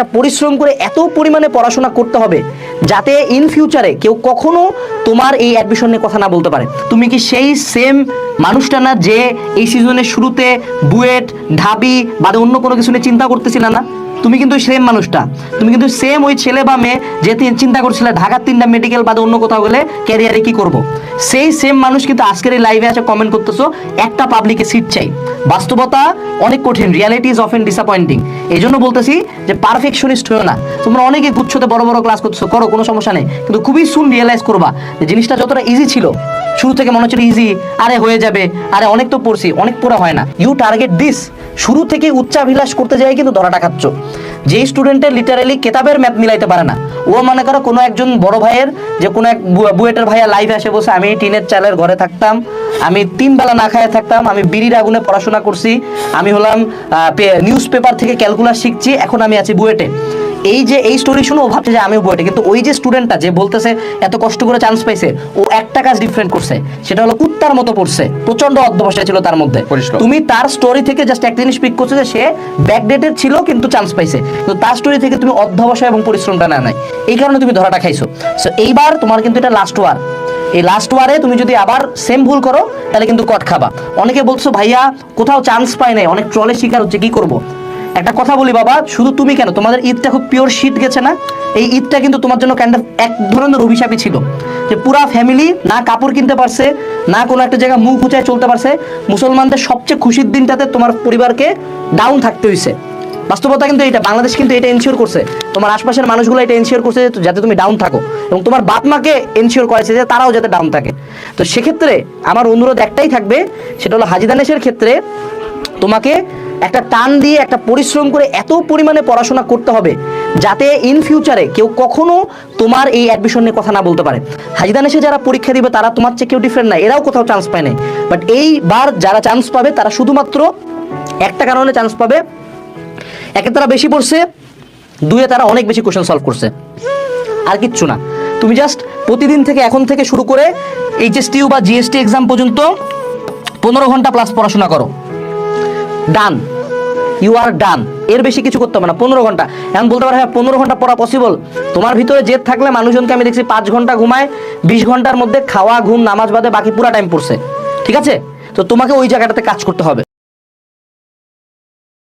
একটা পরিশ্রম করে এত পরিমাণে পড়াশোনা করতে হবে যাতে ইন ফিউচারে কেউ কখনো তোমার এই অ্যাডমিশন নিয়ে কথা না বলতে পারে। তুমি কি সেই সেম মানুষটা না যে এই সিজনের শুরুতে বুয়েট, ঢাবি বাদে অন্য কোনো কিছু নিয়ে চিন্তা করতেছিল না? তুমি কিন্তু সেম মানুষটা, তুমি কিন্তু সেম ওই ছেলে বা মেয়ে যে চিন্তা করছিলে ঢাকার 3টা মেডিকেল বাদে অন্য কোথাও গেলে ক্যারিয়ারে কি করব। সেই সেম মানুষ কিন্তু আজকের এই লাইভে এসে কমেন্ট করতেছো একটা পাবলিকে সিট চাই। বাস্তবতা অনেক কঠিন, রিয়ালিটি ইজ অফেন ডিসঅ্যাপয়েন্টিং। এই জন্য বলতেছি যে পারফেকশনিস্ট হয়েও না। তোমরা অনেকে গুচ্ছতে বড় বড় ক্লাস করতেছো, করো, কোনো সমস্যা নেই, কিন্তু খুবই সুন রিয়েলাইজ করবা যে জিনিসটা যতটা ইজি ছিল শুরু থেকে মনে হচ্ছিল ইজি, আরে হয়ে যাবে, আরে অনেক তো পড়ছি, অনেক পড়া হয় না। ইউ টার্গেট দিস, শুরু থেকে উচ্চাভিলাষ করতে যাই কিন্তু ধরাটা খাচ্ছ। যেই স্টুডেন্টের লিটারালি কেতাবের ম্যাথ মিলাইতে পারে না, ও মনে করো কোনো একজন বড় ভাইয়ের যে কোনো এক বুয়েটের ভাইয়া লাইভে এসে বসে আমি টিনের চালের ঘরে থাকতাম, আমি 3 বেলা না খায় থাকতাম, আমি বিড়ির আগুনে পড়াশোনা করছি, আমি হলাম নিউজ পেপার থেকে ক্যালকুলাস শিখছি, এখন আমি আছি বুয়েটে। এই যে এই স্টোরি শুনে ও ভাবছে যে আমিও বুয়েটে, কিন্তু ওই যে স্টুডেন্টটা যে বলতেছে এত কষ্ট করে চান্স পাইছে, ও একটা কাজ ডিফারেন্ট করছে, সেটা হলো কুত্তার মতো পড়ছে, প্রচন্ড অধ্যবসায় ছিল তার মধ্যে। তুমি তার স্টোরি থেকে জাস্ট একটা জিনিস পিক করছো যে সে ব্যাকডেটেড ছিল কিন্তু চান্স পাইছে, কিন্তু তার স্টোরি থেকে তুমি অধ্যবসায় এবং পরিশ্রমটা না নাই, এই কারণে তুমি ধরাটা খাইছো। সো এইবার তোমার কিন্তু এটা লাস্ট ওয়ার। এই লাস্ট ওয়ারে তুমি যদি আবার সেম ভুল করো তাহলে কিন্তু কট খাবা। অনেকে বলছো ভাইয়া কোথাও চান্স পাই নাই, অনেক ট্রলের শিকার হচ্ছে, কি করব? একটা কথা বলি বাবা, শুধু তুমি কেন, তোমাদের ঈদটা খুব পিওর শীত গেছে না? এই ঈদটা কিন্তু তোমার জন্য কাইন্ড অফ এক ধরনের অভিশাপই ছিল, যে পুরা ফ্যামিলি না কাপড় কিনতে পারছে, না কোনো একটা জায়গায় মুখ উঁচায় চলতে পারছে। মুসলমানদের সবচেয়ে খুশির দিনটাতে তোমার পরিবারকে ডাউন থাকতে হয়েছে। বাস্তবতা কিন্তু এটা, বাংলাদেশ কিন্তু এটা এনশিওর করছে, তোমার আশপাশের মানুষগুলো এটা এনশিওর করছে যাতে তুমি ডাউন থাকো, এবং তোমার বাপ মাকে এনশিওর করেছে যে তারাও যাতে ডাউন থাকে। তো সেক্ষেত্রে আমার অনুরোধ একটাই থাকবে, সেটা হলো হাজি দানেশের ক্ষেত্রে তোমাকে একটা টান দিয়ে একটা পরিশ্রম করে এত পরিমাণে পড়াশোনা করতে হবে যাতে ইন ফিউচারে কেউ কখনো তোমার এই অ্যাডমিশন নিয়ে কথা না বলতে পারে। হাজি দানেশে যারা পরীক্ষা দিবে তারা তোমার চেয়ে কেউ ডিফারেন্ট না, এরাও কোথাও চান্স পায় নাই, বাট এইবার যারা চান্স পাবে তারা শুধুমাত্র একটা কারণে চান্স পাবে, একে তারা বেশি পড়ছে, দুয়ে তারা অনেক বেশি কোশ্চেন সলভ করছে, আর কিচ্ছু না। তুমি জাস্ট প্রতিদিন থেকে এখন থেকে শুরু করে এইচএসটিইউ বা জিএসটি এক্সাম পর্যন্ত 15 ঘন্টা প্লাস পড়াশোনা করো, ডান, ইউ আর ডান। এর বেশি কিছু করতে হবে না, 15 ঘন্টা। এখন বলতে পারো হ্যাঁ 15 ঘন্টা পড়া পসিবল, তোমার ভিতরে জেদ থাকলে মানুষজনকে আমি দেখছি 5 ঘন্টা ঘুমায়, 20 ঘন্টার মধ্যে খাওয়া ঘুম নামাজ বাদে বাকি পুরা টাইম পড়ছে, ঠিক আছে? তো তোমাকে ওই জায়গাটাতে কাজ করতে হবে।